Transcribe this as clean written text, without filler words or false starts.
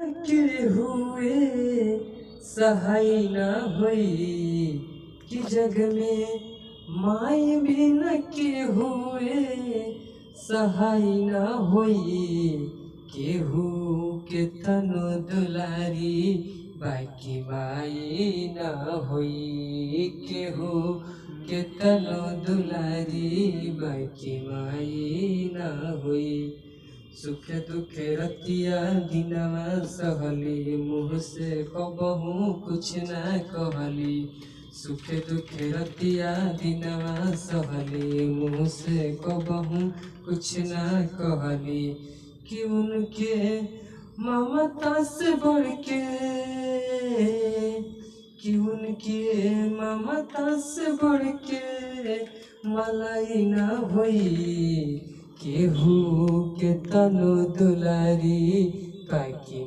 के हुए सहाय न होई कि जग में माई बिन के हुए सहाय न होई केहू के तनु दुलारी बाकी माई न होई केहू के तनु दुलारी बाकी माई न होई सुख दुख रतिया दिनवा सहली मुँह से कबहू कुछ न कहली सुख दुख रतिया दिनवा सहली मुँह से कबहू कुछ न कहली कि उनके ममता से बढ़ के कि उनके ममता से बढ़ के मलाई न होई केहू के तनु दुलारी बाकी